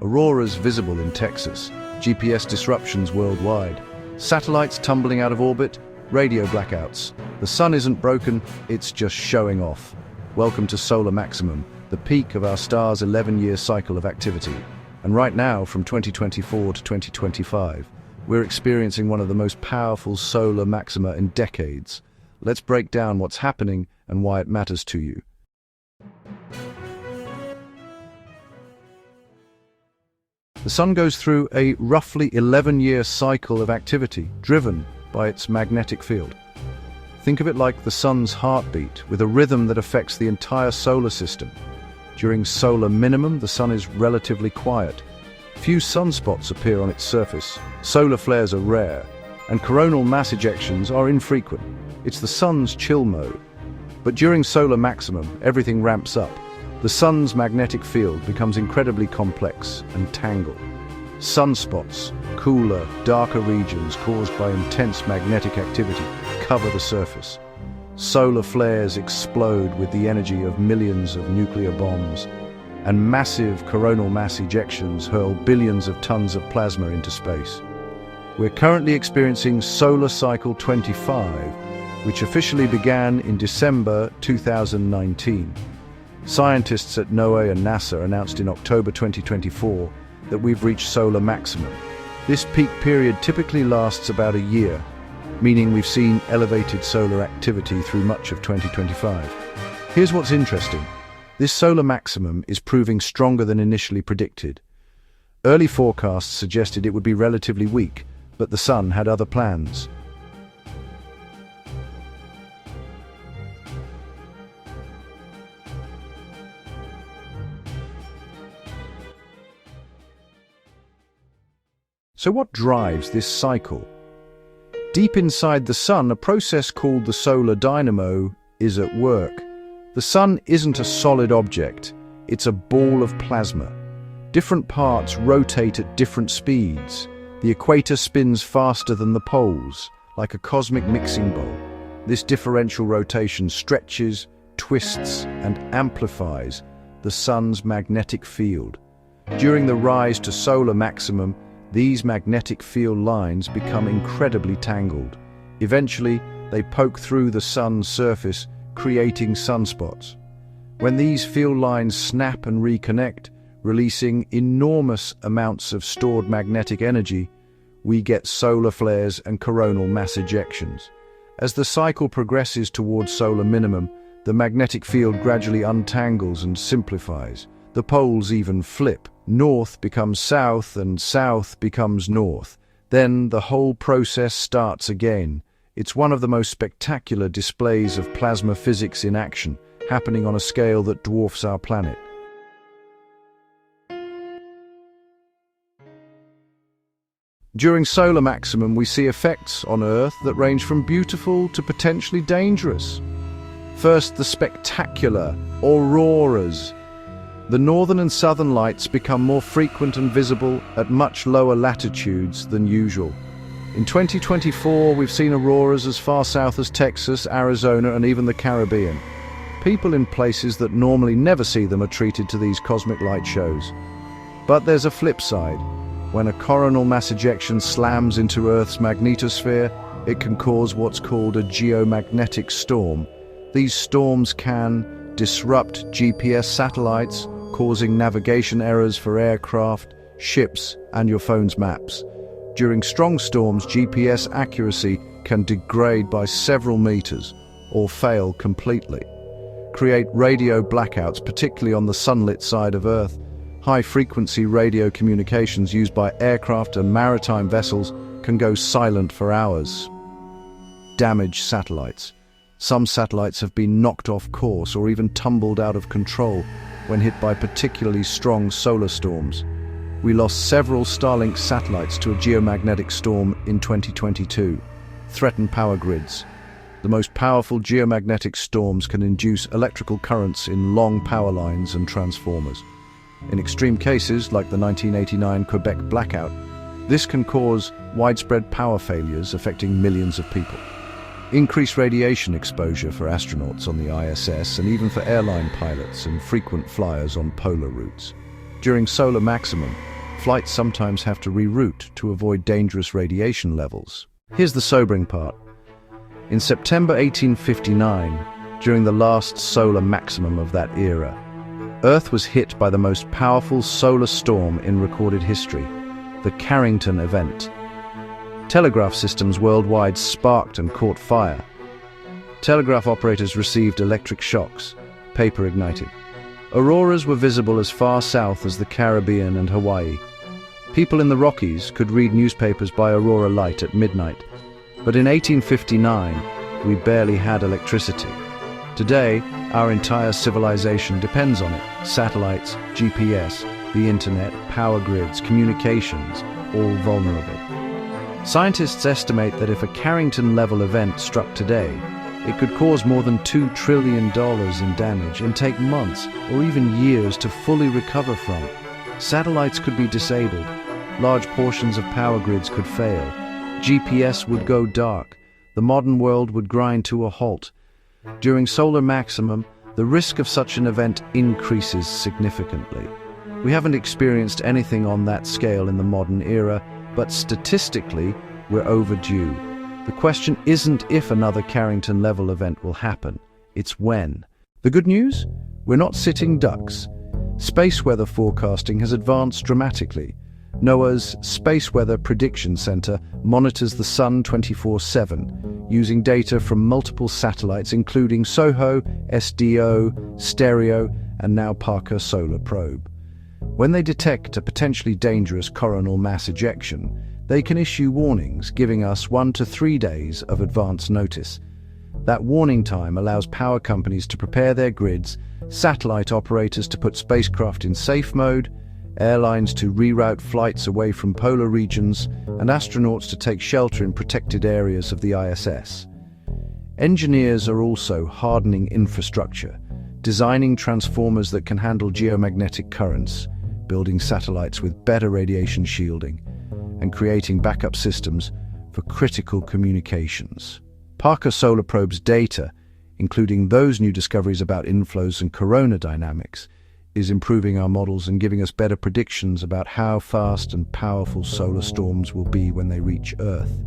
auroras visible in Texas, GPS disruptions worldwide, satellites tumbling out of orbit, radio blackouts. The sun isn't broken, it's just showing off. Welcome to solar maximum, the peak of our star's 11-year cycle of activity. And right now, from 2024 to 2025, we're experiencing one of the most powerful solar maxima in decades. Let's break down what's happening and why it matters to you. The sun goes through a roughly 11-year cycle of activity, driven by its magnetic field. Think of it like the sun's heartbeat, with a rhythm that affects the entire solar system. During solar minimum, the sun is relatively quiet. Few sunspots appear on its surface, solar flares are rare, and coronal mass ejections are infrequent. It's the sun's chill mode. But during solar maximum, everything ramps up. The sun's magnetic field becomes incredibly complex and tangled. Sunspots, cooler, darker regions caused by intense magnetic activity, cover the surface. Solar flares explode with the energy of millions of nuclear bombs, and massive coronal mass ejections hurl billions of tons of plasma into space. We're currently experiencing Solar Cycle 25, which officially began in December 2019. Scientists at NOAA and NASA announced in October 2024 that we've reached solar maximum. This peak period typically lasts about a year, meaning we've seen elevated solar activity through much of 2025. Here's what's interesting. This solar maximum is proving stronger than initially predicted. Early forecasts suggested it would be relatively weak, but the sun had other plans. So what drives this cycle? Deep inside the sun, a process called the solar dynamo is at work. The sun isn't a solid object, it's a ball of plasma. Different parts rotate at different speeds. The equator spins faster than the poles, like a cosmic mixing bowl. This differential rotation stretches, twists, and amplifies the sun's magnetic field. During the rise to solar maximum, these magnetic field lines become incredibly tangled. Eventually, they poke through the sun's surface, creating sunspots. When these field lines snap and reconnect, releasing enormous amounts of stored magnetic energy, we get solar flares and coronal mass ejections. As the cycle progresses towards solar minimum, the magnetic field gradually untangles and simplifies. The poles even flip. North becomes south and south becomes north. Then the whole process starts again. It's one of the most spectacular displays of plasma physics in action, happening on a scale that dwarfs our planet. During solar maximum, we see effects on Earth that range from beautiful to potentially dangerous. First, the spectacular auroras. The northern and southern lights become more frequent and visible at much lower latitudes than usual. In 2024, we've seen auroras as far south as Texas, Arizona, and even the Caribbean. People in places that normally never see them are treated to these cosmic light shows. But there's a flip side. When a coronal mass ejection slams into Earth's magnetosphere, it can cause what's called a geomagnetic storm. These storms can disrupt GPS satellites, causing navigation errors for aircraft, ships, and your phone's maps. During strong storms, GPS accuracy can degrade by several meters or fail completely. Create radio blackouts, particularly on the sunlit side of Earth. High-frequency radio communications used by aircraft and maritime vessels can go silent for hours. Damaged satellites. Some satellites have been knocked off course or even tumbled out of control when hit by particularly strong solar storms. We lost several Starlink satellites to a geomagnetic storm in 2022. Threatened power grids. The most powerful geomagnetic storms can induce electrical currents in long power lines and transformers. In extreme cases, like the 1989 Quebec blackout, this can cause widespread power failures affecting millions of people. Increased radiation exposure for astronauts on the ISS and even for airline pilots and frequent flyers on polar routes. During solar maximum, flights sometimes have to reroute to avoid dangerous radiation levels. Here's the sobering part. In September 1859, during the last solar maximum of that era, Earth was hit by the most powerful solar storm in recorded history, the Carrington event. Telegraph systems worldwide sparked and caught fire. Telegraph operators received electric shocks, paper ignited. Auroras were visible as far south as the Caribbean and Hawaii. People in the Rockies could read newspapers by aurora light at midnight. But in 1859, we barely had electricity. Today, our entire civilization depends on it. Satellites, GPS, the internet, power grids, communications, all vulnerable. Scientists estimate that if a Carrington-level event struck today, it could cause more than $2 trillion in damage and take months or even years to fully recover from. Satellites could be disabled, large portions of power grids could fail, GPS would go dark, the modern world would grind to a halt. During solar maximum, the risk of such an event increases significantly. We haven't experienced anything on that scale in the modern era, but statistically, we're overdue. The question isn't if another Carrington-level event will happen, it's when. The good news? We're not sitting ducks. Space weather forecasting has advanced dramatically. NOAA's Space Weather Prediction Center monitors the sun 24/7, using data from multiple satellites including SOHO, SDO, Stereo, and now Parker Solar Probe. When they detect a potentially dangerous coronal mass ejection, they can issue warnings, giving us 1 to 3 days of advance notice. That warning time allows power companies to prepare their grids, satellite operators to put spacecraft in safe mode, airlines to reroute flights away from polar regions, and astronauts to take shelter in protected areas of the ISS. Engineers are also hardening infrastructure, designing transformers that can handle geomagnetic currents, building satellites with better radiation shielding, and creating backup systems for critical communications. Parker Solar Probe's data, including those new discoveries about inflows and corona dynamics, is improving our models and giving us better predictions about how fast and powerful solar storms will be when they reach Earth.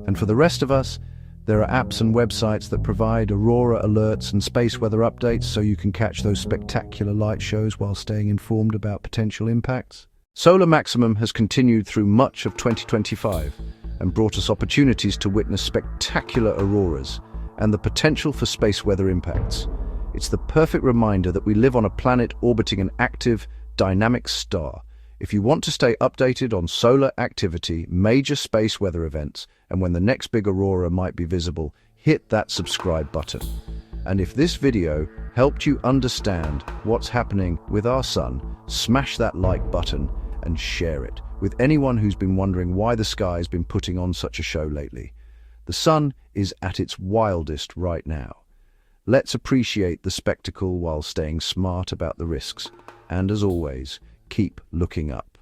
And for the rest of us, there are apps and websites that provide aurora alerts and space weather updates so you can catch those spectacular light shows while staying informed about potential impacts. Solar maximum has continued through much of 2025 and brought us opportunities to witness spectacular auroras and the potential for space weather impacts. It's the perfect reminder that we live on a planet orbiting an active, dynamic star. If you want to stay updated on solar activity, major space weather events, and when the next big aurora might be visible, hit that subscribe button. And if this video helped you understand what's happening with our sun, smash that like button and share it with anyone who's been wondering why the sky's been putting on such a show lately. The sun is at its wildest right now. Let's appreciate the spectacle while staying smart about the risks. And as always, keep looking up.